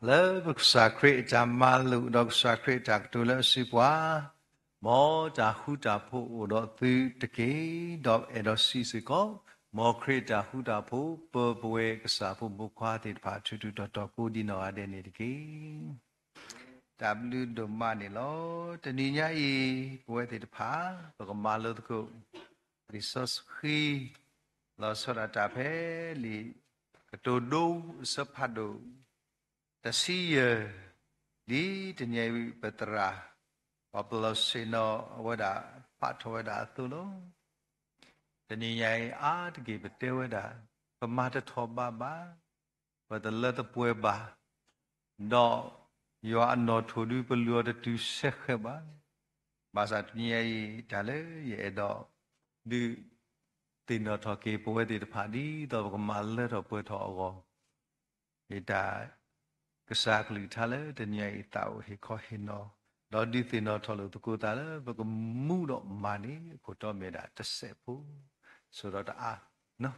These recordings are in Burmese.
le sacred jamalu dog sacred jak tu le sipwa mo ja hu da pho do tu te ke do e do si si ko mo kre da hu da pho po pwe ksa pho mu khwa te pha tu tu do ko di no ade ni te ke w do ma ni lo tani nya yi pwe te pha ko ma lo ko resource khi lo so da ta phe li to do sa pha do ta si ye li tanya wi patra Pablo Sino wada patwada tulo tani yai a de ge bete wada pamata thoba ba wada la ta pwe ba no yo anno thodu plu de tu sekhe ba ba sa tani yai da le ye do du tin no tho ke pwe de pha di do ko ma le do pwe tho go ita ka sa kli tha le tani yai ta o he kho he no đó đi thì nó thọ lực cô ta đó và cái mu đó mà ní cô cho mẹ đã tất sẽ phụ sau đó đã nó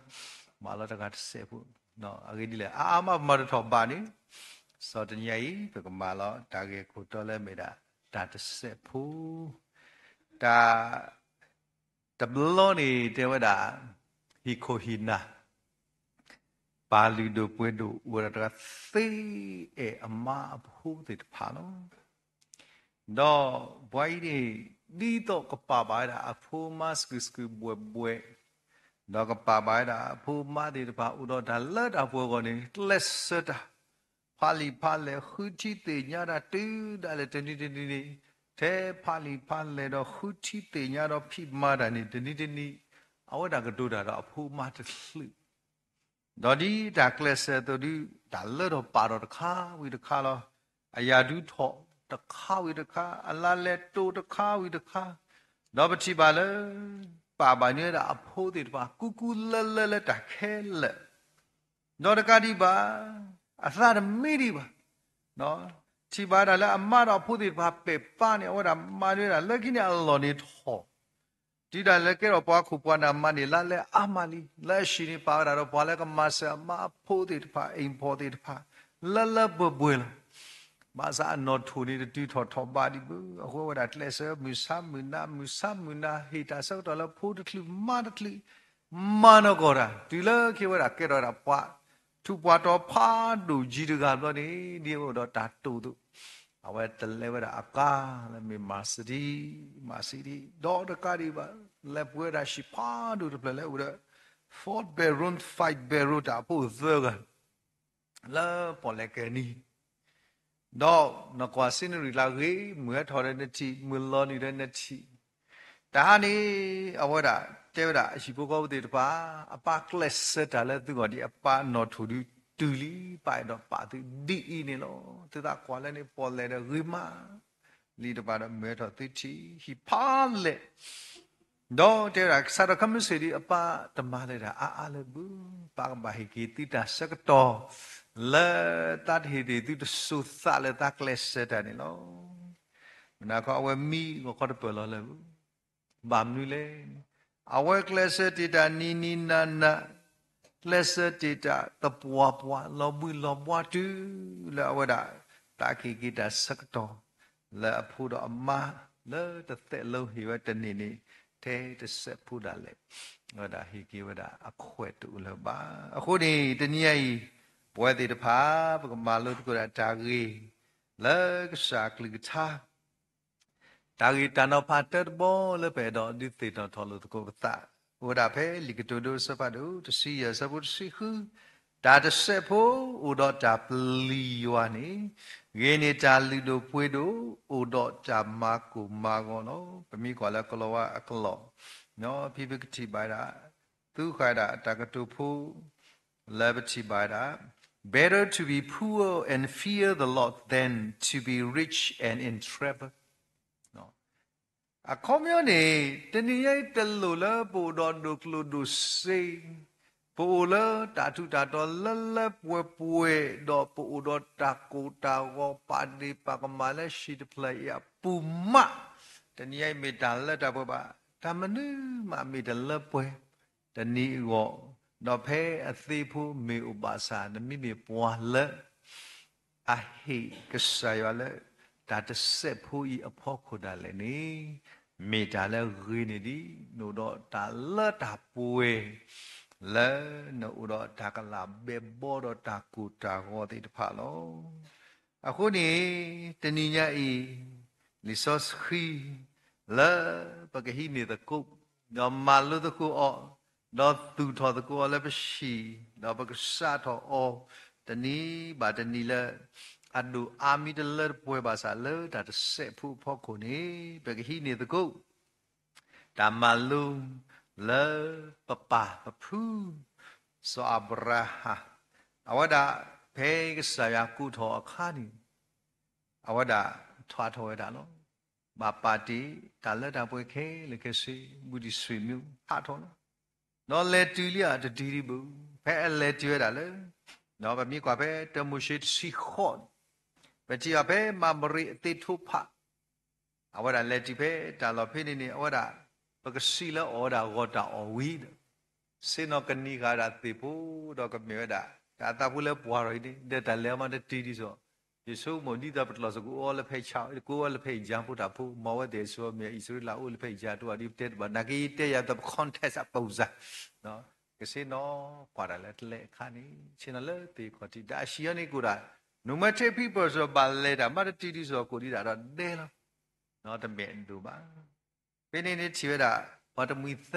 mà nó đã gạt sẽ phụ nó cái đi là mà thọ bà ní sau đó nhảy và cái mà nó đã cái cô cho lên mẹ đã tất sẽ phụ đã tập lo này thì đã hi cô hi na bà lì đồ quê đồ vừa đã thấy mà phụ thì phá nó đó vậy đi đó cái bà bài đã phụ mà scứ bùa bùa đó cái bà bài đã phụ mà thì bà u đó đã lỡ đã bùa cái này lỡ sợ đã phali hư chi tiền nhà đã tư đã là tên đi thế phali đó hư chi tiền nhà đó phi mà đã này tên ở đó cái đồ đã phụ mà thì lư đó đi đã lỡ sợ đó đi đã lỡ đó bà đó khá vì đó khá lo ai ya du thọตะข้าวิตะข้าอัลลาเลตูตะข้าวิตะข้าดอกปฏิบาลป่าบานเนี่ยดาอโพติป่ากุเลตะแค่เลดอกตะกาดีบาอัลลาดไม่ดีบาเนาะที่บาดาละอามาดอโพติป่าเปป้าเนี่ยว่าดามาเนี่ยดาเลกิเนี่ยอัลลอฮ์เนี่ยทอที่ดาเลกิเราป่าขุปวานามาเนี่ยละเลอามาลีละชีนี่ป่าเราป่าเลก็มาเสมาอโพติป่าอินโพติป่าละบวยมาซาโนทูนี่ตีทอทอบาดิบุโอ้โหว่าดัดเลเซอร์มุสามุนาฮิตาสักตอนละพูดทลุมาดทลุมาโนกอราตีละคิดว่าเกดอราปะทุปะตอพาดูจีดกาบนี่นี่ว่าดอตาตูตุเอาไว้ตะเลว่าอากาละมีมาสิดีดอตะกาดิบะเลปเวราชิพาดูตะเลอุด4 bedroom 5 bedroom ตาปูเซอร์กันละปอเลเกนี่တော့နကွာစင်းရီလာကြီးမွေးထော်တဲ့နှစ်ချီမွေးလောနေတဲ့နှစ်ချီဒါနေအဝဒတဲဝဒအရှိပုကောတဲ့တပါအပါကလစ်စတာလဲသူကဒီအပါနော်ထူတူလီပိုင်တော့ပါသူဒီအင်းနေလို့သူကကွာလဲနေပေါ်လဲတဲ့ရီမာလီတပါတော့မွေးထော်သူချီဟီပါလေတော့တဲရဆာရကမစီဒီအပါတမလဲတာအားလဲဘူးပါကဘာဟီကီတိတာစကတော့le tat hidi tu susah le tak leset ani lo na ko awe mi ko de pelo le bam ni le awe leset ti da ni na leset ti da tapwa lo bua tu le awe da ta ki da sak to le aphu do amma le ta te lo hi wa ta ni te te se phu da le wa da hi ki wa da akhwe tu le ba akhu ni ta ni aiบวยติดผาปกมาลุตกุระจารีเลิกสากลิกชาจารีตานอพาเตอร์โบเลเปดอดิตินอทอลุตกุตะอุดาเพลิกตุดุสปาดุตสียสบุตสีคือดาตเสโพอุดอจาปลีวานีเกเนจาลิโดปวยโดอุดอจามากุมาโกโนปมีกว่าละกลวะอักลอเนาะพิพิกติบายดาตุขายดาตากตุภูเลบติบายดาBetter to be poor and fear the Lord than to be rich and in trouble. No. A community, teniye telula bodon do say, pola tatu lala pue do po do taku tawo padi pakamala shit play ya puma. Teniye medalla tababa. Tamanu ma medalla pue. Teni wo. တော့ဖဲအသေးဖို့မေဥပါစာနမိမေပွားလက် a he kesayale da de set phu yi apho da le ni me da le ri ni di no do da la da pwe le no do da ka la be bo do da ku da ho ti de pha loအခုနေတဏိညာဤ resource free လာပကဟိနေတကုနော်မာလုတကုအောနော်သူထောတကုအောလည်းပရှိနော်ပကစားထောအောတဏိဘာတဏိလာအဒူအာမီတလပွဲပါစားလေဒါတဆက်ဖူဖို့ခုနေပကဟိနေတကုဒါမာလုလေပပပဖူစောအဘရာဟာအဝဒါဖေကဆရာကုထောအခါနီအဝဒါထွားထောဒါနော်ဘာပါတီဒါလက်တာပွဲခဲလေကစီဘူဒီဆွေမျိုးဟာထောနော်လေတူလျာတတီရီဘူးဖဲလေကျွဲတာလေနော်ဗမြေကွာဖဲတမှုရှိစီခော့ဗကြည်ဖဲမမရီအတိထုဖအဝဒါလေတီဖဲဒါလောဖိနေနေအဝဒါပကစီလောအော်ဒါဂေါတာအော်ဝီစေနောကနီခါရာတိဖို့တော့ကမြေဒါဒါတာဘူးလဲပွားရည်တဲ့တလဲမတဲ့တီတီဆိုယေရှုမနိဒပတလစကူအော်လဖိတ်ချောကိုအော်လဖိတ်ဂျမ်ဖူတာဖူမောဝတဲ့ဆိုမြေဣသရေလအော်လဖိတ်ဂျာတူအဒီတဲ့ဘာနာဂီတဲ့ရတဲ့ context အပူဇာနော်ကစေနော်ပွားတယ်လေခါနေချင်းလေတေခေါ်တီဒါရှီယနေကိုဒါno matter people ဆိုပါလေတာမတတီတီဆိုကိုဒီတာတော့ဒဲလားနော်တမဲတူပါပြင်းနေချီရတာဘာတမီသ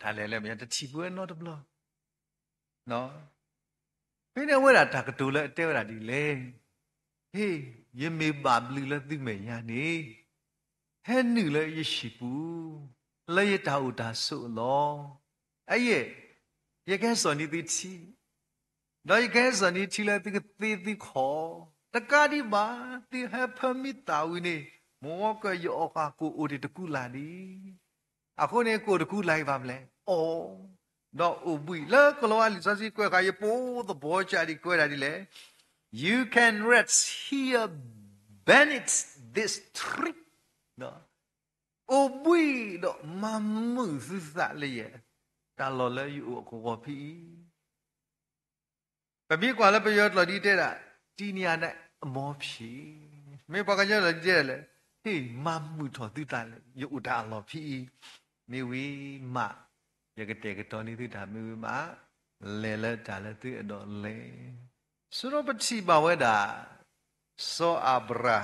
ဒါလည်းလည်းမြန်တချီပွဲနော်တဘလနော်ပြင်းနေဝဲတာတကတူလဲအတဲဝဲတာဒီလေဟေးယမေပါဘလီလဲသိမယ်ညာနေဟဲနုလဲရရှိပူလဲရတာဥတာဆုလောအဲ့ရကဲစောနီတိချီတော့ရကဲစောနီချီလဲတိကတိခေါ်တကားဒီပါတိဟဖမီတာဝီနေမောကယောကာကိုအိုဒီတကူလာနီအခုနေကိုတကူလိုက်ပါမလဲအော်တော့ဥပွေလဲကလောလီစစီကွဲခါရပိုးသဘောချဒီကွဲတာဒီလေ you can read here Bennett this trick နော်ဥပွေတော့မမှုစစလေးရတာလော်လဲယူကိုကောဖီပပိကွာလဲပြောတော်ဒီတဲ့တာဒီနေရာနဲ့အမောဖြီမေပကကြလဲကြဲလေဟေးမမှုတော်သူတာလေယူတာလော်ဖီမေဝီမရကတဲ့ကတော်နေသူတာမေဝီမလဲလဲတာလဲသူအတော်လဲဆိုတော့ပတိပါဝဲတာစောအဘရာ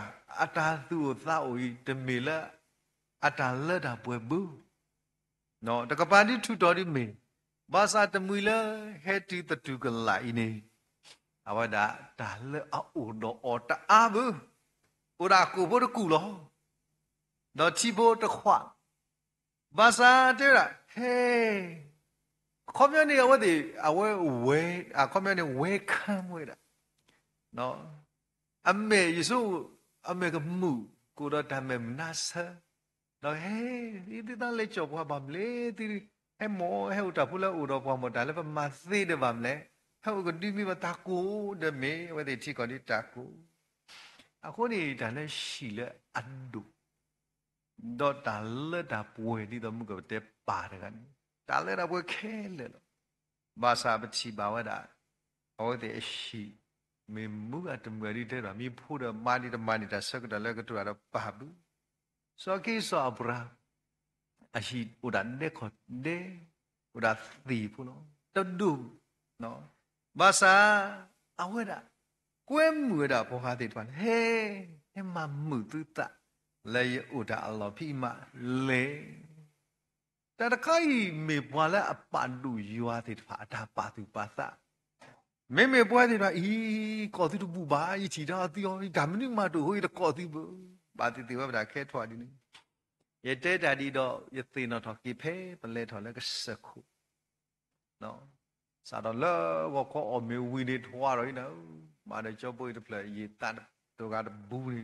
အတာသူသာအိုတမေလာအတာလဲတာပွဲဘူးနော်တကပန်ဒီထူတော်ဒီမေဘာသာတမွေလဲဟဲတီတတူကလိုက်နေအဝဒါဒါလဲအိုတော်အော်တာအဘူးဥရာကိုဘုရကူလောတော့ချီဖို့တခွဘာသာတဲ့ဟေးခေါမနေဝဒီအဝဲဝဲခေါမနေဝဲခံဝဲတာနော်အမေယေစုအမေကမှုကိုတော့ဒါမေမနာဆာတော့ဟေးဒီတန်လေးချောပွားပါမလေဒီဟဲမောဟဲဥတာဖူလာဥတော့ပွားမဒါလည်းပမာသေးတယ်ပါမလဲဟဲကဒီမီမတာကိုဒမေဝဒီချီကောဒီတာကိုအခုနေတာလည်းရှိလဲအဒုတော့တာလက်တာပွေဒီတော့မှုကတဲ့ပါတယ်ကန်တာလက်တာပွေခဲလေလို့ဘာသာပချီပါဝဒဟောတဲ့ရှိမေမှုအတမရီတဲ့တော့မိဖို့တော့မာနီတာစကတလည်းကတူတော့ပါဘူးစောကိစောအဘရာအရှိဥဒန်တဲ့ခေါ်တဲ့ဥဒသီဖုနော်တဒုနော်ဘာသာအဝဒကွဲမှုတာဘောဟာတဲ့တော့ဟဲမမှုသူတာလေဥဒအလောဖိမလေတတခိုင်မေပွာလာအပန်တူယွာတဲ့ဖာတာပါသူပါသမေပွားတဲ့တော့ဤကောတိတူပူပါဤချီတာတီယောဒါမနိမတူဟိုရကောတိဘူးပါတိတိဝဗဒါခဲထွားဒီနေရတဲ့တာဒီတော့ယသိနော်တော့ကိဖဲပလဲထော်လဲကစခုနော်စာတော့လောဝကောအမေဝီနေထွားတော့နော်မာတဲ့ကြောပွေးတဖလဲရေတတ်တော့ကဘူးနေ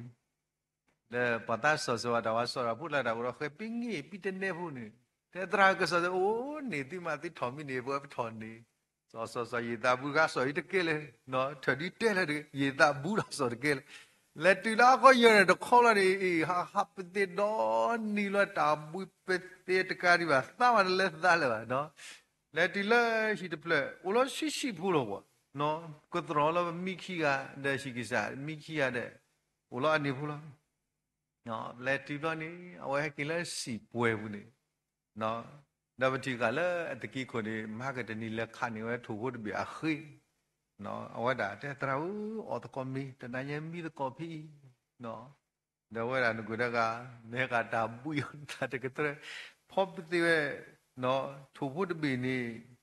လေပတာဆောဆောတာဝါဆောရဖုလာတာတော့ခေပင်းကြီးပိတနေဘူးနေတဲ့တရာကဆောအိုးနေတိမတိထော်မိနေဘောထော်နေဆောရေတာဘူးကဆောရတကဲလေနော်ထဒီတဲလေရေတာဘူးလားဆောတကဲလေလက်တီလာကိုရတဲ့ခေါ်လာဒီဟာပတိတော့နီလတာဘူးပတိတကားဒီပါသာမလက်သားလေပါနော်လက်တီလာရှိတပလက်အိုလို့ရှိဘူးလို့ no control mikia de shikisa mikia de ulo ani pula no let ti lo ni awe kila si pwe bu ni no da bati ka la ataki ko ni ma ka de ni la kha ni we thu bu bi a khi no awe da te tra u o to ko mi ta na ye mi to ko phi no da we da ku da ka me ka ta bu yo ta de ke tre pho bi we no thu bu bi ni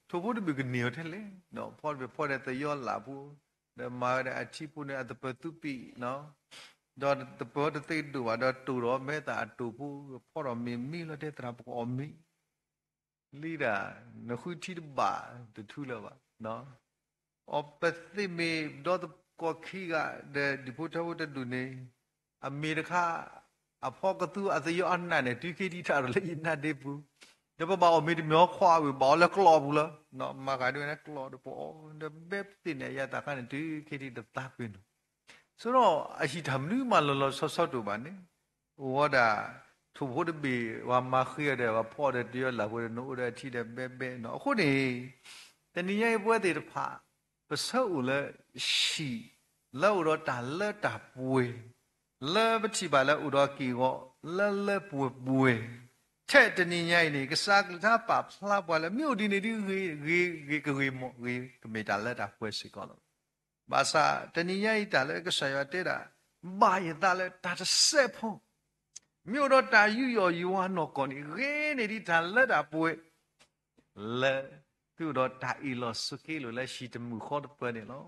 thu bu bi ke ni yo the le no pho bi pho de te yo la bu de ma de a chi pu ne a de pa tu pi no do the po the do wa do tu ro me ta tu pu pho ro mi lo de tra pu o mi li da no khu chi ba tu thu lo ba no o pa ti me do the ko khi ga de di pu tho de du ne a me de kha a pho ka tu a se yo an na ne ti ki ti tha ro le yin na de pu de ba o me de myo khwa wi ba le klo bu la no ma ga de ne klo de po de be ti ne ya ta ka ne ti ki ti de ta pi noဆိုတော့အရှိဓမ္မလူမလောလောဆော့ဆော့တူပါနဲ့ဝါဒသူဖို့တဘီဝါမခရတဲ့ဝါဖော်တဲ့တရလာဖို့နိုးတဲ့ထိတဲ့ပဲပဲနော်အခုနေတနည်းရဲ့ပွဲတွေတဖာပစောက်လဲရှိလောက်တော့တာလက်တာပွေလဲပတိပါလဲဥတော်ကီကောလဲပွေချက်တနည်းရဲ့နေကစားကစားပါဖလားပွားလဲမြို့ဒီနေဒီဂေမောဂေကမေတာလက်တာပွေစီကောလို့ဘာသာတနည်းရိုက်တာလည်းကဆရာတဲ့တာဘာရတာလည်းဒါတစ်ဆက်ဖို့မြို့တော့တာယူယူဝါနော်ကောနီရင်းနေဒီတာလက်တာပွေလဲသူတော့တာအီလောစကေလိုလဲရှိတမှုခေါ်တဲ့ပွဲနေလော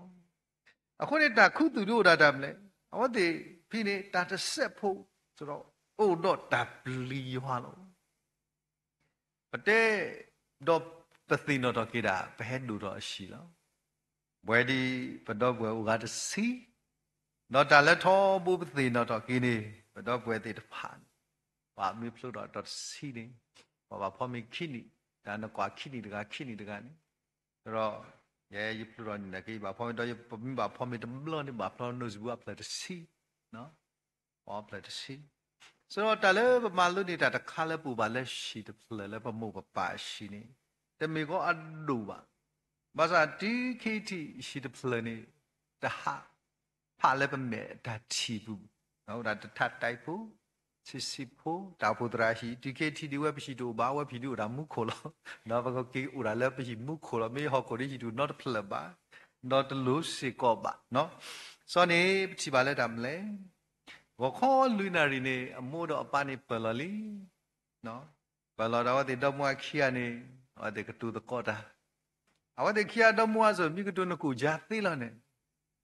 အခုနေတာခုသူတို့တာမလဲဟောဒီဖိနေတာတစ်ဆက်ဖို့ဆိုတော့အိုတော့တာပလီရွာလောပတဲ့တော့ပသိနော်တော့ကေတာဘဲဒူတော့ရှိလောဘွယ်ဒီပတော့ဘွယ်ဥကားတစီတော့တာလက်ထောဘူပသိနော်တော့ကိနေပတော့ဘွယ်တိတဖန်ဘာမိဖလို့တော့စီနေဘာဖော်မီခိနီဒါနကွာခိနီတကနေဆိုတော့ရဲယဖလို့တော့နေကိဘာဖော်မီတော့ဘာဖော်မီတမလို့နေဘာဖလို့နို့ဇဘူအပလက်တစီနော်ဘာပလက်တစီဆိုတော့တာလည်းပမာလို့နေတာတခါလဲပူပါလဲရှိတဖလဲပမို့ပါရှိနေတမေကောအဒူပါဘာသာတီခိတိရှိတဲ့ plan နဲ့တဟာဖာလည်းပဲမဲ့ဒါချီဘူးနော်ဒါတထတိုက်ဖို့စစ်ဖို့တာဖို့တရာရှိတီခိတိဒီဝက်ပရှိတို့ဘာဝက်ဖီတို့ဒါမှုခိုလို့နော်ဘကကေဥရာလည်းပရှိမှုခိုလို့မေဟောကိုရီရှိတို့ not plan ပါ not lose စေကောပါနော်စောနေပချီပါလဲဒါမလဲဝခေါ်လူနာရီနေအမို့တော့အပနေပလလီနော်ပလတော့တဲ့တော့မခီယနေဟောတဲ့ကတူတကောတာအဝတ်တခိယတော့မွားဆိုမိကတုနကူဂျာသိလာနေ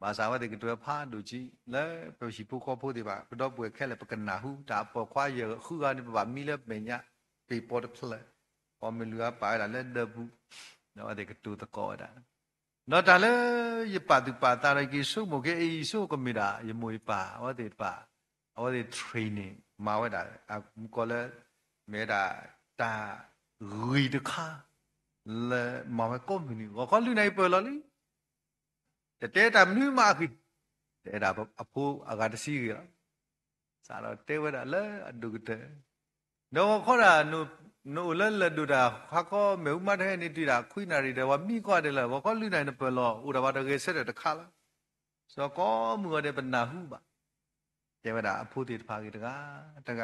ဘာသာဝတ်တကတူဖာဒူကြီးလဲပရှိဖို့ခေါ်ဖို့ဒီပါဘတော့ပွဲခဲလဲပကနာဟုဒါပေါ်ခွာရခုကနေပါမိလဲပညာပေပေါ်တဖလက်ပေါ်မလူကပါလာလဲဒဘူးနော်တဲ့ကတူတကောတာနော်ဒါလဲရပါတူပါတာရကြီးစုမကေအေးစုကမီတာရမွေပါဟောတဲ့ပါဟောတဲ့ training မာဝဲတာအကောလဲမဲတာတာရီတခါလဲမမကောမနီကောလူနိုင်ပေါ်လာလီတဲ့တာမနူးမာခိတဲ့တာအဖိုးအကတစီရစားတော့တဲဝဲတာလဲအဒုကတဲ့နော်ခေါ်တာနိုလဲဒူတာခါကောမေဥမတဲ့နေတီတာခွိနာရီတဲ့ဝမိကွာတယ်လဲကောလူနိုင်ပေါ်လောဥဒဘာတကေဆက်တဲ့တခါလားဆိုကောမူရတဲ့ပနာဟုပါတဲဝဲတာအဖိုးတေတဖာကြီးတက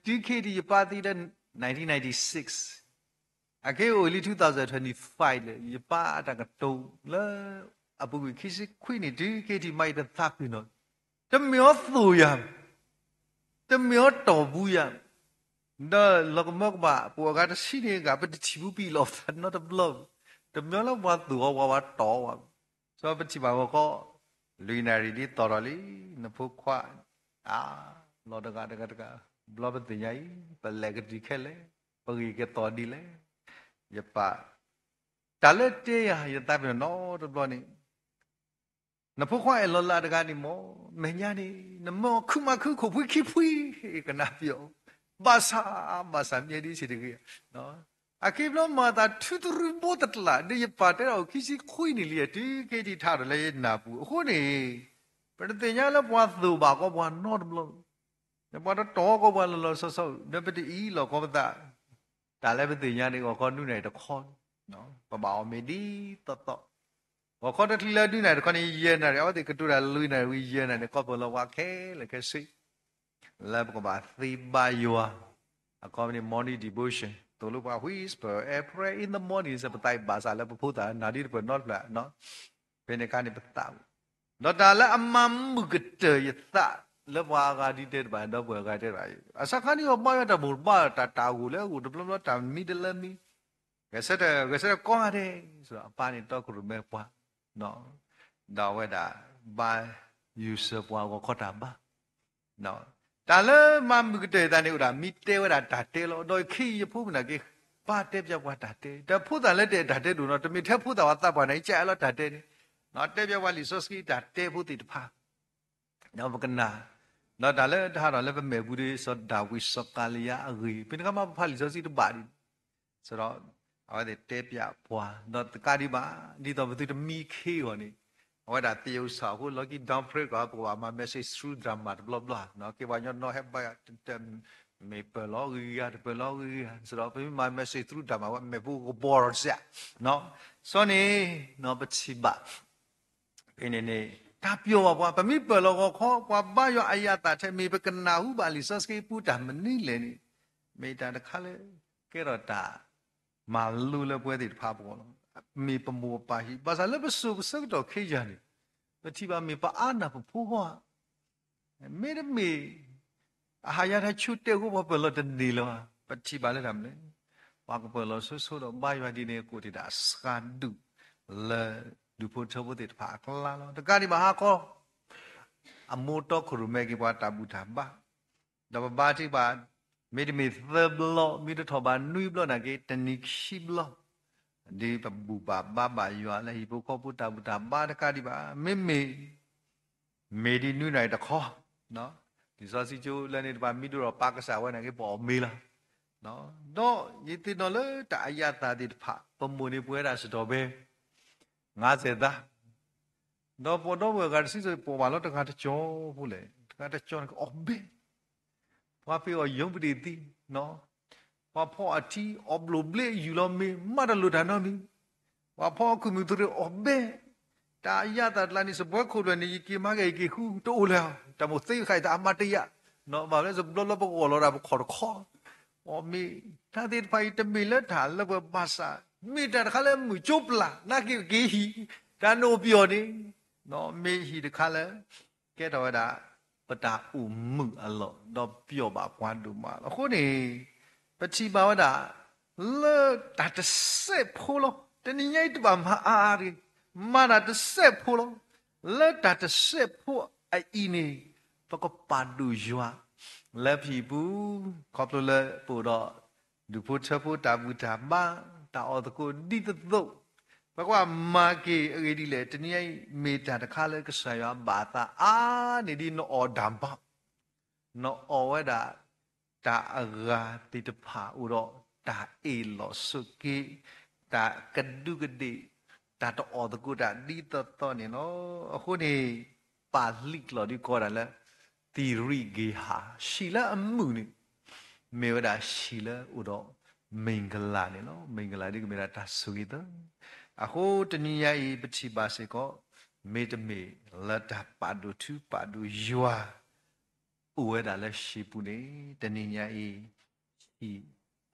ဒီခေဒီပါတီတဲ့1996 Okay, only 2025 le. Ye pa ada ketu le. Abu kisi kuini di kedi mai da tak ni no. Temio tu ya. Temio tobu ya. Da lokmok ba. Puaga da sini ga pa di cibu pi lo. Not a blog. Temio la wa tu wa to wa. So pa ciba wa ko luinari di torali na pu kwa. Lo daga. Blog pa tinyai. Pa lega di kele. Pagi ke to di le. Ya pa talete ya tapi no to blo ni na phu khwa e lo la daga ni mo me nya ni na mo khu ma khu ko phui khi phui ka na pyo ba sa mye di si de ge no a ki blo ma ta thu tu ru bo ta la ni ya pa te ro khi si khui ni li ti ke ti tha de le na pu khu ni pa te nya lo bwa thu ba ko bwa no to blo ne bwa to ko bwa lo so ne pa ti i lo ko ba taတာလည်းပသိညာနေကောနုနေတခေါ်နော်ပပောင်မီဒီတတ我看到提了对呢，看你烟呢，我的个都来累呢，为烟呢，搞不了话开了个水，来不个把水把油啊，啊，搞你 morning devotion，多了把 whisper pray in the morning 是不带把啥了不普达，哪里不 not 了喏，别人看你不到，那大了阿妈木个这一撒。了话个的得吧，那不个得吧？啊，啥看你我妈要的木巴打打过来，我都不能打米的了米。cái sẽ có ở đây rồi ba này tôi cũng mẹ qua nó đó vậy đã ba user qua có ta ba nó ta lỡ mà mình cái ta này đã mít tê đã đặt tê lo đôi khi phút mình là cái ba tê cho qua đặt tê đã phút ta lấy tê đặt tê đủ nó mình theo phút ta ta bảo này chạy lo đặt tê nó tê cho qua lý số khi đặt tê phút thì phá nó mà cái nào nó đã lỡ ta nói là về mẹ bùi đi so đào quy so kalia gửi bên cái mà phá lý số gì đó bà đi sau đó ở đây tép ya qua nó cái đi ba đi đâu mà tôi mi khi rồi nè ở đây tiêu sầu của nó cái down break của bà mà message through drama blah blah nó cái bao nhiêu nó hết bao nhiêu mày bờ lo ghi sau đó mà message through drama mày bu có bore ra nó sau này nó bị chìm bạc cái này nè ta biểu bà mi bờ lo có khó qua bao nhiêu ai ta thấy mày bị cái nào bà lý sao cái phụ đảm mình đi lên mày ta đã khai cái rồi ta mà lưu là bữa thì phá bỏ mi bầm bùa bà hi bà sao lớp số số đó khi giờ này và thì bà mi bà ăn nào phù hoa mi đó mi hay là chút tiêu của bà bờ lợn đần đi lo bà thì bà lại làm đấy bà cái bờ lợn số số đó bay vào đi này cô thì đã scan đủ là đủ phun châu bữa thì phá cái lá lo cái gì mà ha co mua to khử mẹ cái bà tabu thảm ba đó bà thì bà mi đi mi thơm lo mi đó thọ bà nuôi lo là cái tên nick ship lo đi bà bù bà yêu là hiệp có bút ta ba cái đi bà mi đi nuôi này đã khó nó thì sao si chú lên đây bà mi đó ba cái sao này cái bỏ mi là nó như thế nó lấy tại gia ta đi phá bấm mua đi bữa ra sẽ đồ bê ngã sẽ ta nó bỏ đó vừa cái gì bỏ vào nó được ngã cho phụ lệ ngã cho nó ốm bêว่าพี่ว่ายังไม่ได้ตีเนาะว่าพ่ออาทิอบลูเบลอยู่แล้วมีมาดลูดานมีว่าพ่อคือมีตัวอบเบตายาตาลานิสบัวคนวันนี้กี่มากี่กี่คู่ตัวแล้วแต่หมดสิ่งใครแต่อามาตีอะเนาะว่าแล้วจะบล็อกบล็อกเราขอข้อว่ามีถ้าที่ไปจะมีเลือดฐานแล้วก็ภาษามีแต่เขาเลยมือจุบละนักกี่ฮีแต่โนบิโอนี่เนาะมีฮีเด็กเขาเลยแกตัวได้ปตาอุมึงอร่อยดอกเปียวบากวันดูมาแล้วคนนี้ปฏิบัติว่าเลิกตัดเสพพูโลแต่นี่ยัยตัวมาอารีมาตัดเสพพูโลเลิกตัดเสพพูไอ้อีนี่ปก็ปาดูยัวแล้วพี่บูขอบตัวเลยปูดอดูพูดเชื่อพูดตาบูตาบ้าตาอตะกูดีตะตุเพราะว่ามาเกอเอดีเลยทีนี้เมตาตะคาเลยก็ใส่ว่าบาตานี่ดีนอดามบ้านอเวดาตาอากาติตผาอุโรตาเอลอสุกีตากระดูกระดีตาตอตะกูตาดีตตอนี่เนาะคนนี้ปาลิกลอดีก็ได้แล้วตีริเกหาชีละอมูนี่เมวดาชีละอุโรมิงกลานี่เนาะมิงกลาดีก็เมราตาสุกิตအခုတနည်းအားပฏิပါစေကောမေတ္တမေလတ္တပါဒုထုပါဒုယွာဥဝဒလည်းရှိပူနေတနည်းအားဤ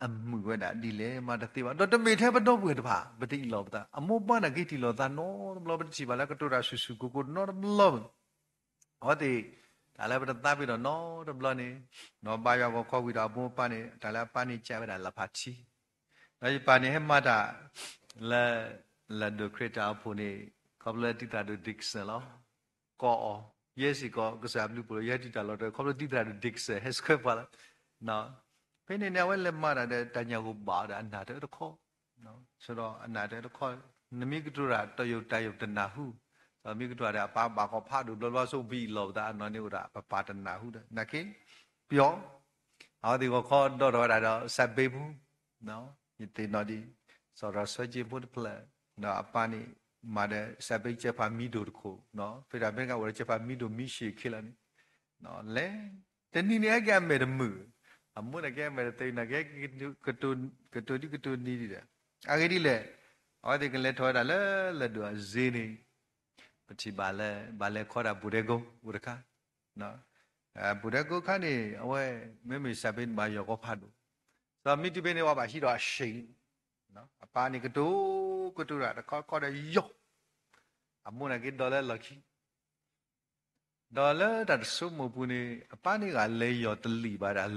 အမှုဝဒဒီလေမတတိပါတော့တမေထဲဘတော့ဘွေတပါပတိလောပတာအမောပနာဂိတိလောသာနောဘလောပတိပါလကတောရာဆူဆူကိုကိုနောလောဟောတိဒါလည်းပတသားပြီးတော့နောတဘလောနေနောပါယောကိုခေါ်ပြီးတော့ဘုံပနေဒါလည်းပနေချဲတာလဖတ်ချီဒါပနေဟမတာla do creta pone kabla tita do dixel lo ko yes ko kasablu pro yati ta lo kabla tita do dixel has ko pala no pe ne ne wa le ma da ta nya ko ba da na de ko no so do ana de ko nami ktu ra to yu ta yu tana hu so mi ktu ra pa ba ko pha do lo so bi lo da no ni ra pa tana hu da na ke pyo ha di ko kho do da do sa be bu no ni te no di so ra so ji bu plaနော်အပန်းနေမာတဲ့စပိတ်ချက်ဖာမီဒိုတခုနော်ဖေတာဘက်ကဝရချက်ဖာမီဒိုမီရှေခိလာနေနော်လဲတနီနေကမဲတမှုအမှုနဲ့ကဲမဲတေနကဲကတူဒီကတူနီဒီတဲ့အဂိဒီလေ ở thì cái lệ thôi đã là đùa gì này chỉ bà lệ khó đã bùrê cá nó bùrê gô cá này ôi mấy mình sẽ bên bà yêu có phát đủ rồi mình đi bên này bà chỉ đó xí nó bà này cái tu ra cóได้ยกmuốn là cái đó là khi đó là đặt số một bữa này bà này cái lấy yo từ lì bà đã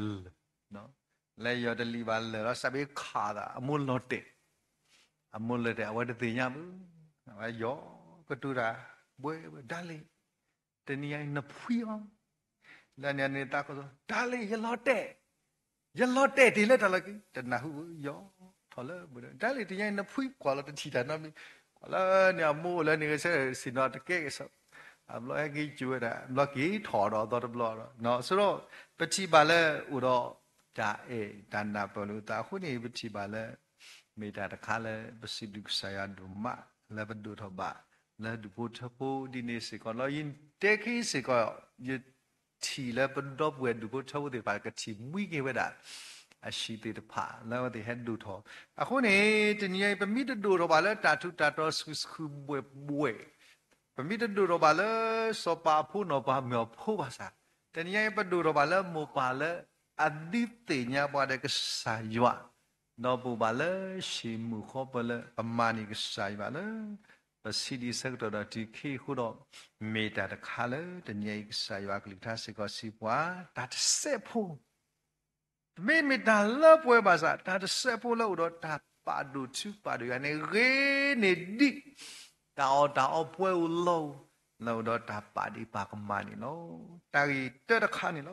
nó lấy yo từ lì bà là nó sẽ bị khá đã muốn lót đấy muốn lót đấy ở đây thì nhá bữa yo cái tu ra bữa đã lấy tên này nó phi không là nhà này ta có đã lấy ya lót đấy thì lấy đó là cái tên nào yo thôi là bữa đã lấy thì nhà nó phi quá là tên chỉ là nó là nhà mua là những cái sẽ xin nó cái sao lo cái chuyện đó lo cái thọ đó đó nó số bất chỉ bà là u đó cha đàn na bảo lu ta khu này bất chỉ bà là mấy ta đã khá là bất sĩ được sai đồ mà là bất đồ thọ bà là đồ bút thọ bút đi này sẽ còn lo in thế khi sẽ có như chỉ là bất đồ bút đồ bút thọ thì bà cái chỉ mũi cái vậy đó sĩ thì pháแล้วthì hết đồ thọ khu này thì như vậy mấy đồ đó bà là ta thu ta đó su bùi bây giờดูเราบาลสปาพูนอปาเมียวพูภาษาแต่เนี่ยไปดูเราบาลโมบาลอดีตเนี่ยบาดก็สายวะนอบูบาลชิมุขบาลประมาณนี้ก็สายวะเลยภาษีดีสักตัวที่ขี้ขุดเมตตาตะขาเลยแต่เนี่ยก็สายวะกลิท่าสิก็สิบว่าตัดเสพูไม่มีตาเลิกป่วยภาษาตัดเสพูแล้วอุดตัดปาดูชุปาดูอันนี้เรนดิtao bue lâu đó ta bà đi bà cầm mani lo ta đi tơ đã khá ni lo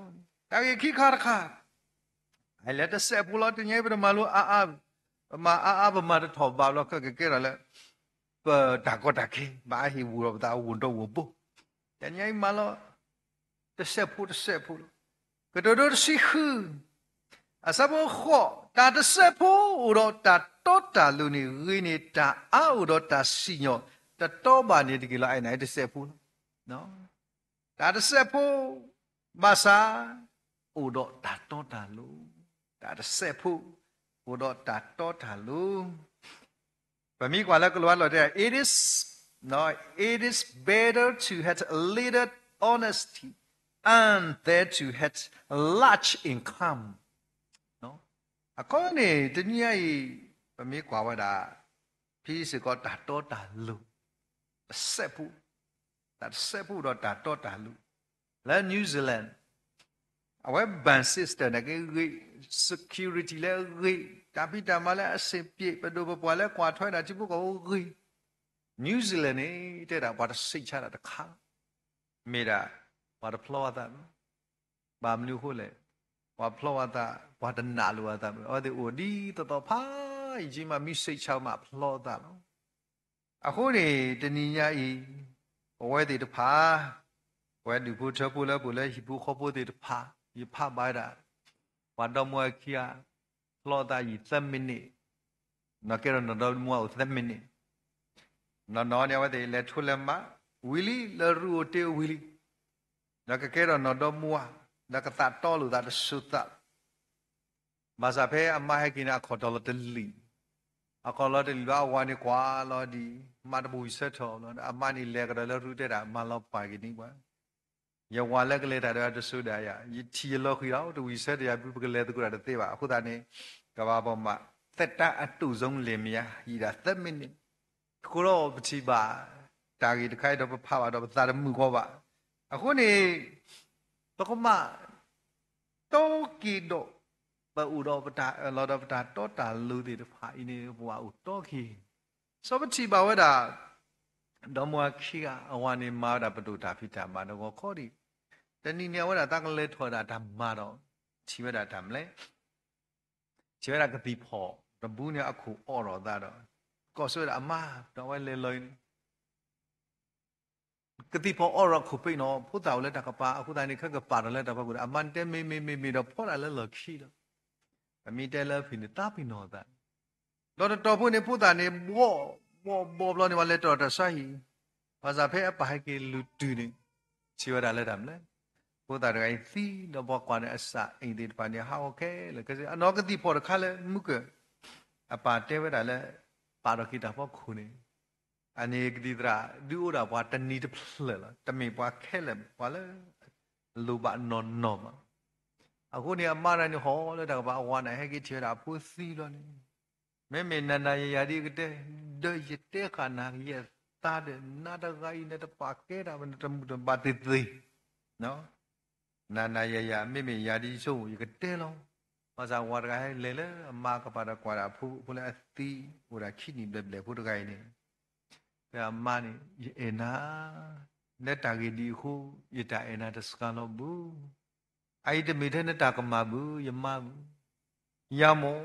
ta đi khi khá đã khá ai lẽ ta sẽ bù lo thì nhảy bên mà lo mà mà ta thọ vào lo cái là bờ ta có ta khi bà hi bù lo ta uốn đâu uốn bù ta nhảy mà lo ta sẽ bù cái đó là hư sao bố khó ta sẽ bù lo ta tốt ta luôn ni người ni ta đó ta xí nhau ta to bà này thì cái loại này thì sẽ phụ nó ta sẽ phụ bà sa u độ ta to ta lu ta sẽ phụ u độ ta to ta lu và mi qua là cái loại rồi it is better to have a little honesty and than to have a large income nó có này tự nhiên và mi quaว่า พี่สิก็ta to ta lu sẽ phụ đó ta to ta lu là New Zealand ở cái ban system này cái security là cái ta bị ta mà là sẽ bị bắt đầu bỏ lại qua thôi là chỉ có cái New Zealand này thế là bắt đầu xây ra là khác mấy đã bắt đầu flow ta bà mình nói là bắt flow ta bắt đầu nã lu ta ở đây ở đi tao phá chỉ mà mình xây ra mà flow ta khu này tên nhà ấy ở đây phá ở đây bút chớ bút là hibu khó bút đây phá bài đã bắt đầu mua kia lo ta ít 3 minute nó kêu nó đâu mua 3 minute nó nói như vậy là thu lên mà Willy là rùa tiêu Willy nó kêu nó đâu mua nó cái ta to luôn ta sút ta mà sao phải amma hay kia khó đó là tên lì có lo thì lo quan đi qua lo đi mà nó bùi sét thôi lo amma ni lẹ cái đó là rút ra mà lo phải cái này quá giờ qua lẹ cái lẹ đó là số đại à chỉ lo khi đó bùi sét thì bùi cái lẹ tôi đã thấy bà khu ta này cái bà bảo mà tất cả tụ giống liền mía gì đó tất mình khu đó chỉ bà ta cái khai đó phá bà đó ta đã mua qua bà khu này tôi có mà tôi kỳ độ bà u đó bà lo đó bà tốt ta lưu thì phải này bà u tốt khi sau đó chỉ bảo là đó mua khi à anh em mà đã bắt đầu ta phi ta mà nó có khó điแต่นี่เนี่ยว่าตั้งเลยถอดทำมาတော့ชีวิตทำเลยชีวิตก็ตีพอแต่บุญเนี่ยအခုအော်တော့တော့ก็ဆိုအမတော့ဝဲလေလွင်ကတိပေါ်အော်ရခုပိနော်ဖုတ်တော်လဲတကပါအခုတိုင်းခက်ကပါတယ်လဲတပတ်ကအမန်တဲမေတော့ဖော်လာလဲလခီတော့အမီတဲလဲဖိနေတာဖိနော်တာတော့ဖို့နေဖုတ်တာနေဘောဘလနေမလဲတော့တဆိုင်ဘာသာဖဲအပိုင်ကလူတူနေชีวิตလဲทำလဲဘုရားတိုင်းစီတော့ဘောကွာနဲ့အစအိမ်ဒီပန်ရဟာโอเคလေကစအနောကတိပေါ်ခါလဲမှုကအပါတဲဝဲတာလဲ ပါရခိတာဖို့ခုနေအနေကတိတရာဒီဥရာဘွားတနီတဖလဲလားတမေဘွားခဲလဲဘာလဲလူပါနော်နော်မအခုနေအမရနေဟောလဲတကဘာဝါနာဟဲကိချေရာဖူစီလောနေမဲမဲနန္ဒရယာဒီကတဲ့ဒရတဲ့ခနာရဲ့တာတဲ့နာတဂိုင်းနဲ့တပါကဲတာမတမှုတပါတိသိနော်နာနာရယာမဲမဲယာဒီဆုံးရကတဲ့လောဘာသာဝါဒကဟဲလဲလဲအမကပါဒကွာတာဖူဖူလဲအတီဟိုတာခိနီဘလဲဖူတဂိုင်းနေအမနေအေနာနဲ့တာဂီဒီခုယတာအေနာတစကလောဘူးအဲ့ဒီမိတဲ့နဲ့တာကမဘူးယမဘူးယမော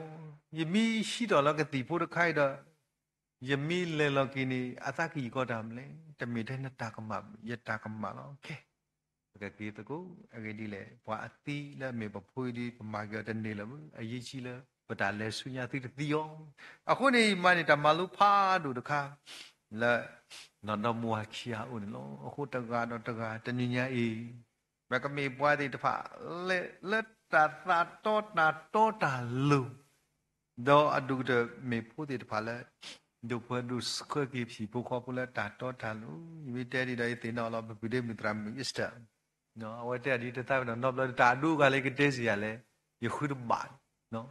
ယမီရှိတော်လကတိဖို့တခိုက်တော့ယမီလေလကိနီအသကီကောတာမလဲတမိတဲ့နဲ့တာကမယတာကမလောโอเคကဲကေတကူအကေဒီလေဘွာအတီလဲမေပဖွေးဒီပမာကတနေလဘူးအရေးကြီးလဲပတာလဲဆုညာတိတီယောအခုနေမနေတာမလူဖာတို့တခါလဲနော်မွာခီယာဦးနော်အခုတကတော့တကတညညာအေးဘကမေပွားတဲ့တဖလဲလက်တာတာတောတာလူတော့အဒုဒမေဖို့တဲ့တဖလဲဒုဖဒုစခကိဖြီပုခောပလက်တာတောတာလူဝိတဲဒီတဲ့တင်တော်လောဘပိဒေမီတရာမီစတာနော်အဝတဲဒီတတဲ့နော်ဘလတာဒုကလည်းကတဲစီရလဲယခုဒဘာနော်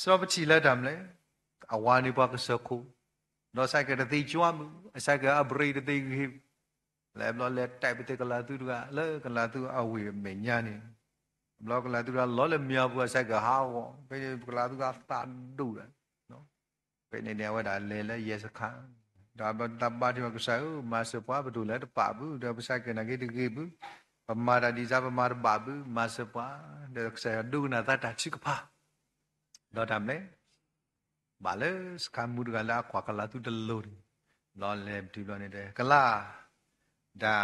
စောပချီလက်တမ်လဲအဝါနိဘကစခုတော့ဆိုင်ကတတိကျွမ်းဆိုင်ကအဘရိတတိခိလဲဘလောလဲတိုက်ပတိကလာသူကလဲကလာသူအဝေမေညာနေဘလောကလာသူကလောလဲမြောက်ဘူးဆိုင်ကဟာဝဘယ်ကလာသူကတာဒူတယ်နော်ဘယ်နေနေဝဒါလဲရဲစခါဒါဘတဘာတိကဆိုင်မဆပွားဘဒူလဲတပဘူးဒါပဆိုင်ကနဂေတကေဘူးပမာရဒီဇာပမာရဘာဘူးမဆပွားဒါဆိုင်ဒူနာတတာချိကဖာတော့တမ်းလဲဘာလဲစကမ်မူကလာခွာကလာသူတလို့လောလဲဒီလောနေတယ်ကလာဒါ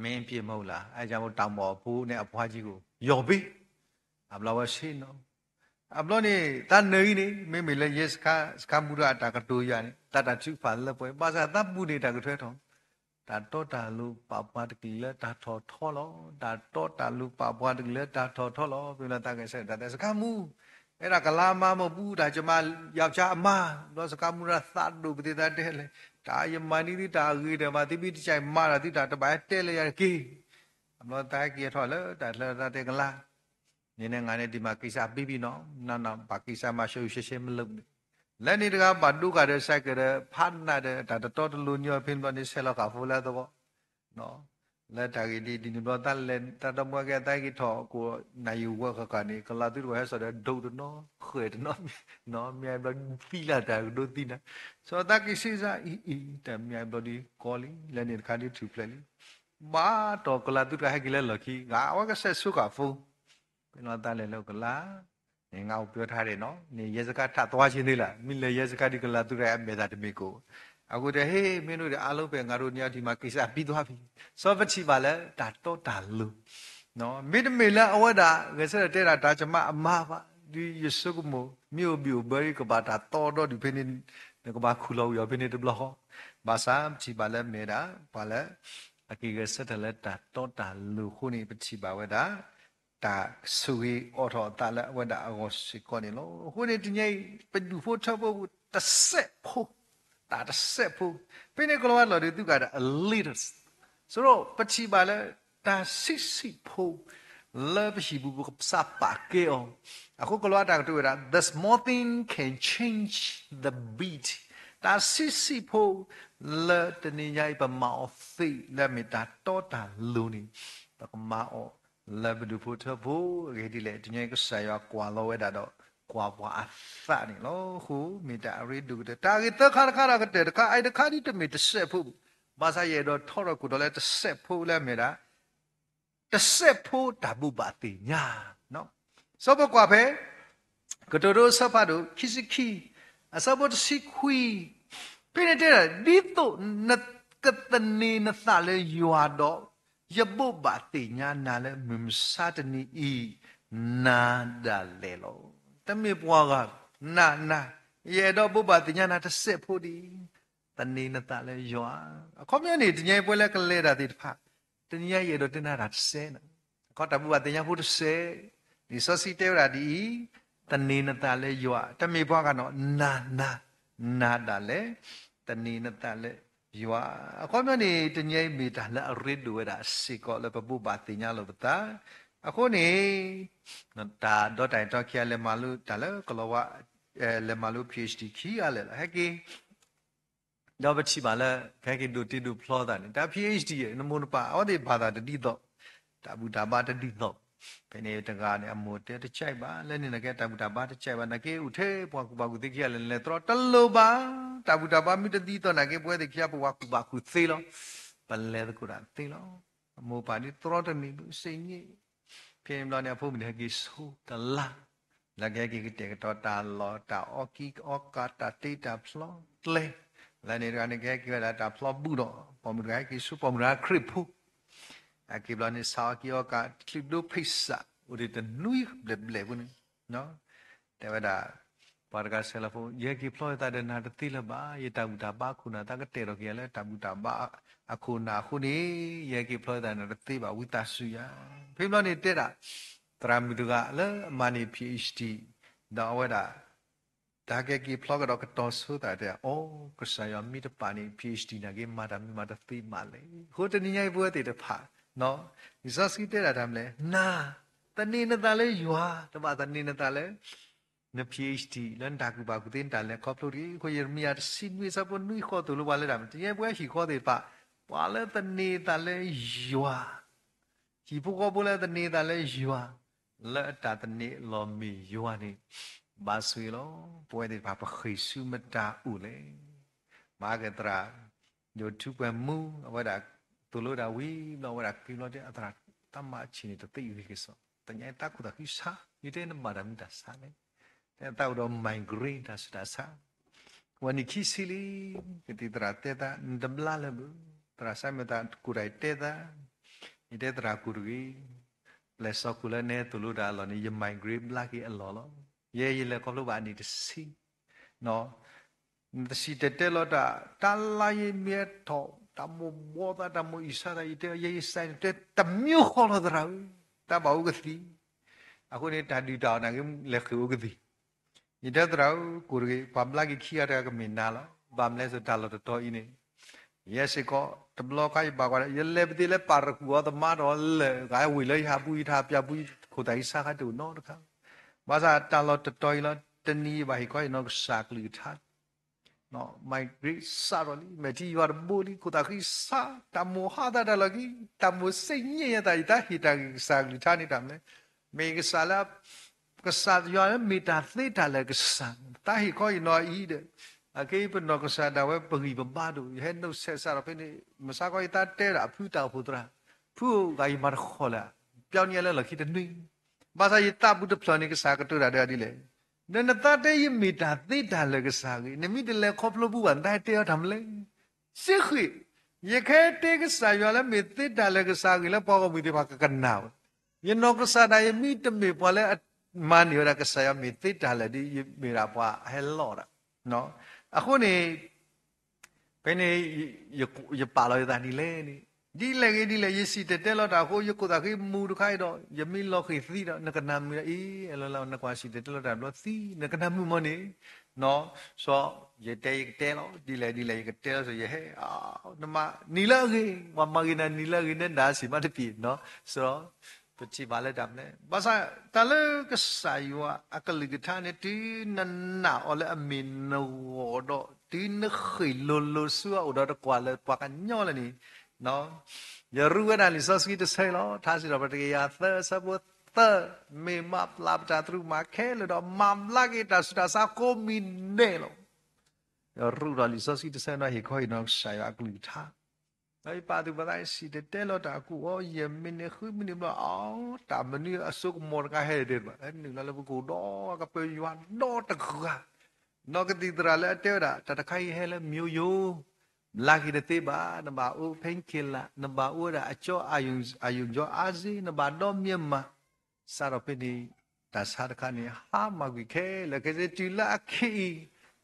မင်းပြမဟုတ်လားအဲကြောင့်တောင်ပေါ်ဘူးနဲ့အဖွားကြီးကိုယော်ပြီးအဘလောဝရှိနော်အဘလောနေတန်နေနေမေမေလဲယက်စကမ်မူရာတာကတိုရနေတတချုဖာလဲပွဲပါစာတပ်မှုနေတာကထွဲထောင်းဒါတော့တာလူပပတကီလဲတာထောလောဒါတော့တာလူပပတကီလဲတာထောလောပြလာတာကဆက်ဒါစကမ်မူအဲ့ဒါကလာမမဘူးဒါကျမယောက်ျားအမတော့စကမှုရသတ်တို့ပတိတာတဲလေဒါယမနီတိတာဂီတယ်မတိပိတိချိုင်မာတာတိတာတပိုင်းတဲလေရကေအမလို့တာကီထော်လေဒါလာတဲ့ကလာနင်းနေငါနဲ့ဒီမှာကိစ္စပြီးပြီနော်နောက်ဘာကိစ္စမှရှုပ်ရှင်းမလုပ်လက်နေတကဘာဒုကတဲ့ဆိုင်ကတဲ့ဖတ်နာတဲ့ဒါတော်တလူညောဖင်းတော့နေဆဲလောက်ကဖိုးလာတော့နော်လက်တာကြီးဒီတော့တလည်းတတမွေကတိုင်ကြီးထောကိုနိုင်ယူဝကကနေကလာတူရဲဆိုတဲ့ဒုတ်နော်ခွေနော်မြိုင်ဘဖီလာတာဒုတိနာဆိုတော့ကိစီစာအီတမြိုင်ဘဒီကောလီလည်းနေခါဒီထူပလီဘာတော့ကလာတူကဟဲကလေးလခီငါဝကဆက်ဆုကဖူးဘယ်တော့တလည်းလောက်ကလာနေငါ့ကိုပြောထားတယ်နော်နေရဲစကားထသွားချင်းသေးလားမိလေရဲစကားဒီကလာတူရဲ့အမေသားတမေကိုအခုတည်းဟေးမင်းတို့အားလုံးပဲငါတို့ညဒီမှာကိစ္စပြီးသွားပြီစောပချိပါလဲဒါတော့တာလူနော်မိတမေလာအဝဒါငါစရတဲ့တာကျမအမပါဒီယေဆုကမိုမြို့ဘယ်ကဘာတာတော့ဒီဖိနေကဘာခုလောရဖိနေတဘလဟဘာသာချိပါလဲမေတာပါလဲအကိကစတဲ့လက်တာတော့တာလူခုနေပချိပါဝဒါတာဆူရီအော်တော်တာလဲဝဒါအကိုစကောနေလို့ခုနေဒီညပဒူဖို့ထဖို့တဆက်ဖို့တာတဆက်ဖို့ဖိနေကလောလောဒီသူကတာ leaders ဆိုတော့ပချိပါလဲတာစစ်ဖို့လဲပရှိဘူးကစပါကေအောင်အခုကလောတာတွေ့တာ the small thing can change the beat တာစစ်ဖို့လဲတနေရိုက်ပမောဖိလဲမီတာတော့တာလူနေတကမောလဲဘဒူဖို့ထဖို့ရေဒီလေဒီညကဆာရကွာလောဝဲတာတော့ကွာပွားအသနေလို့ခုမိတာရီဒူတဲ့တာဂီတခါကတဲ့တခါအိုက်တခါဒီတမီတဆက်ဖို့ဘာသာရဲ့တော့ထော်ရကူတော့လဲတဆက်ဖို့လဲမိတာတဆက်ဖို့တဘူပါတိညာနော်စောဘကွာဖဲကတိုရိုဆဖာတို့ခိစခီအစဘတ်စီခွီပြနေတဲ့ဒီတော့နကတနေနသလဲယွာတော့ယဘပါတိညာနာလဲမမစာတနီဤနာဒါလေလို့တမေပွားကနာရေတော့ပုပ္ပတိညာနာတဆက်ဖို့ဒီတနေနတလဲယွာအခေါမြနေတညပွဲလဲကလဲတာဒီတဖာတညရေတော့တင်နာတာဆဲနော်ခေါတပုပ္ပတိညာဖို့တဆဲဒီစောစီတဲရာဒီတနေနတလဲယွာတမေပွားကတော့နာ nada le tani nata le yua ako ni tanyai mi ta la ridu da siko le babu batinya lo bata ako ni nata do tai to kia le malu ta le kolowa le malu PhD ki ale la heki do ba chi ba le heki do ti do plo da ni da PhD ye namo pa aw de ba da ti do ta bu da ba ti do ဘယ်နေတကားနဲ့အမို့တဲ့ချိုက်ပါလဲနေကဲတဘူတာပါတချိုက်ပါနကေဥထဲပွားကူပါကူတိခရလဲလဲတော့တလို့ပါတဘူတာပါမိတတိတော့နကေပွဲတိခရပွားကူပါကူသေးလောပလဲတကူတာသေးလောအမို့ပါဒီတော့တနေဘူးစိတ်ညစ်ဖေးမလို့နေဖို့မိနေကေဆိုတလာလကဲကေတေတော့တာလောတာအော်ကီအော်ကာတာတေတာဖလောလဲလဲနေကနေကဲကေလာတာဖလောဘူးတော့ပေါ်မရကေစုပေါ်မရခရစ်ဖူအကိဘလနေစာကီယောကခလစ်ဒိုဖိစာဥဒိတနွိဘလဘလဘူးနော်တဲ့ဝဒါပါရကဆဲလာဖုန်ယေကီဖလောတာဒနာတတိလပါယေတာဘူတာပါခုနာတာကတေရောကီလဲတာဘူတာပါအခုနာခုနေယေကီဖလောတာနာတတိပါဝိတဆူယာဖိဘလနေတဲ့တာတရာမီတူကလဲမာနီ PhD တော့ဝဒါဒါကကီဖလောကတော့တော့ဆိုတာတဲ့အော်ကဆာယမီတပါနီ PhD နာကေမာတာမီမာတတိမာလေဟိုတနည်းညိုင်ပွဲတဲ့တဖာနော်ဒီစစီတဲ့တာတမ်းလဲနာတနေနတာလဲယွာတပါတနေနတာလဲန PhD လန်တာကူပါကူတင်တာလဲကော့ပလိုဒီကိုရမီယာစင်ဝေစပေါ်နွိခေါ်တူလို့ပါလဲတာတရေပွဲဟီခေါ်တယ်ပါပါလဲတနေတာလဲယွာဟီဖို့ကောပေါ်လဲတနေတာလဲယွာလက်တာတနေလော်မီယွာနေဘာဆွေလောပွဲတယ်ပါပခိစုမတာဥလေမာကတရာညိုထုပမူအဝဒါတူလို့ဒါဝီလောဝရကိလောတဲ့အတရာတမချီနေတသိရကိစ္စတညတာကုတာခိစာဒီတဲ့မာဒမီတာစာလေတဲ့တောက်တော့ migrate တာစတာစာဝနိခိစီလီကတိတရာတဲ့တာဒမလာလဘတရာဆမတာကုရိုက်တဲ့တာဒီတဲ့တရာကုရီလက်စောကုလနဲ့တူလို့ဒါလောနေ migrate လာကိအလောလောရဲရဲလေကောလို့ပါနေတစီနော်တစီတဲ့လောတာတလာရမြတ်တော့တမဘောတာတမဣစာရတဲ့ရေးဆိုင်တဲ့တမျိုးခေါ်လာတာတဘောကတိအခုနေတာဒီတောင်းနေလက်ခုကတိဒီတဲ့တော့ကိုရီပမလာကခီရတဲ့ကမင်းနာလာဗမ်လဲဆိုတာလို့တော့အင်းရဲစကောတဘလကိုင်ပါကွာရလေပတိလေပါရကူတော့မတော်လေဂိုင်းဝီလေဟာပူထားပြပူခိုတိုင်စားခတူနော်တခါဘာသာတလို့တော်လို့တနီးပါဟိကိုနော်စာကလီထားနော်မိုက်ဂရိစာရလီမတီယရဘူလီကိုတာခိစာတမောဟာဒါဒလကီတမောစိညရတာဟိတာစာကလီထားနေတာမဲမေကဆာလာကဆာယောမီတာသေတာလေကဆာတာဟိကိုနော်ဤတဲ့အကေပနောကဆာဒါဝဲပဂီပဘာဒူဟဲနိုဆက်စာရပနေမစာကိုတာတဲတာဖူတာဖူတရာဖူဂိုင်မာခေါ်လာပြောင်းရလဲလခိတနွိဘာသာယတာဘူးတပလနိကစာကတူရာတဲ့ဒီလေနနတတဲ့ယမီတာသေတာလေကစားကြီးနမီတလေခေါပလဘူးဝန်တိုင်တဲထမ်လေစိခိယခဲတဲကစားရလဲမီသေတာလေကစားကြီးလဲပေါ်ကမီဒီပါကကနာယနောကစားတိုင်းမီတမီပေါ်လဲမန်ရကစားရမီသေတာလေဒီမီရာပွားဟဲလောတာနော်အခုနေဘယ်နေရပါလို့တာဒီလေဒီလေရစီတဲလို့တာကိုယကိုတာခိမူတခိုင်တော့ယမီလောခိသီတော့နကနာမီအေးအလောနကွာစီတဲလို့တာလို့သီနကနာမူမနေနော်ဆိုရတဲလို့ဒီလေကတဲဆိုရဟဲအာနမနီလာခိမမဂိနာနီလာခိနဲ့နာစီမတပြီနော်ဆိုပချိပါလက်တမ်းလေဘာသာတလေကဆိုင်ဝအကလိကထာနေတီနနာအလအမင်နောတော့တီနခိလိုဆူအော်တော့ကွာလေပွားကညောလေနီနော်ယရူဝဒလီစောစကီတဆဲလောထားစီတော့ပတကရသဆဘသမေမပလပ်တာထရူမခဲလို့တော့မမ်လာကေတာစတာစာကိုမီနေလောယရူရလီစောစကီတဆဲနော်ဟေခွိနော်ဆိုင်အကလူထားအဲ့ပါတူပတိုင်းစီတဲလို့တာကူအော်ယမင်းနေခုမင်းမအော်တာမနီအစုကမော်ကဟဲတဲ့ပါအဲ့နီလာလဘကူတော့ကပေယွမ်တော့တခါနော်ကတိတရလဲတဲတာတခိုင်ဟဲလဲမြို့ယိုလာခိတသေးပါနဘာအိုဖိန်ခိလာနဘာအိုရာအချောအာယုံကျော်အာဇီနဘာတော့မြမစာရပနီတာစာရခနီဟာမဂိခဲလကစေတီလာခိ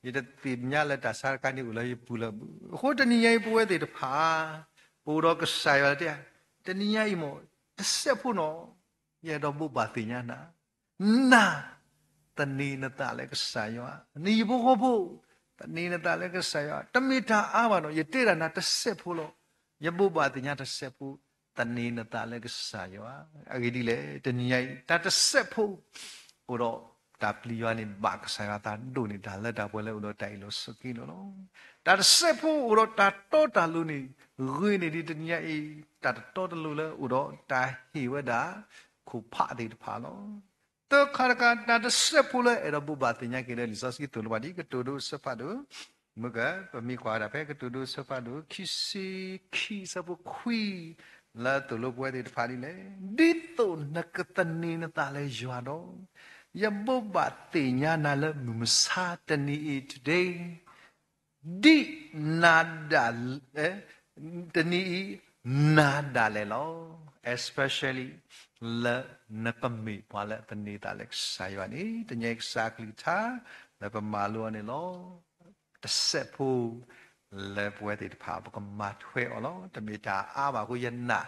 ယတတိမြလာတာစာရခနီဥလာယပူလာဟိုတနီယပွဲတဲ့တဖာပူတော့ကဆိုင်ရတဲ့တနီယမောတစ်ဆက်ဖို့နော်ရတော့ဘုပါတိညာနာတနီနတာလည်းကဆိုင်ရနီဘို့ တနေတလည်းကဆာရတမီတာအားပါတော့ယတေရနာတစ်ဆက်ဖို့လို့ယဘုပါတင်ညာတစ်ဆက်ဖို့တနေတလည်းကဆာရအဂိဒီလေတညိုင်တတစ်ဆက်ဖို့ဟိုတော့ဒါပလီယောနေဘာကဆာရတာဒိုနေတာလက်တာပွဲလဲဟိုတော့တိုင်လို့စကီလို့ဒါတစ်ဆက်ဖို့ဟိုတော့တာတော့တာလို့နေရင်းနေဒီတညိုင်တာတော့တလို့လဲဟိုတော့တာဟီဝဒါခုဖာဒီတဖာလို့တော့ခါကတာတစ်ဆက်ဖို့လဲအဲ့တော့ဘုပါတင်ညာကလေးလီစောစကီတူလို့ပါဒီကတူတို့စဖတ်တို့maka pemikwa ada pe ketudu sepadu kisi sabu kui la tulu buat di depan ini dito naketani natale juado ya boba tinya nala mumsa tani today di nada tani nada lelo especially la nakami wala tani talek sayani tanya exactly ta la pemalu ane lo set pool left where it pop come mat way or the meta aba who yana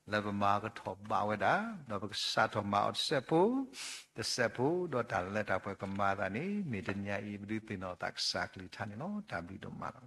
level market top bawada no sat of mouth sepo the sepo dot let up come mad ani mitanya i bidi no tak exactly tanino tabi do maro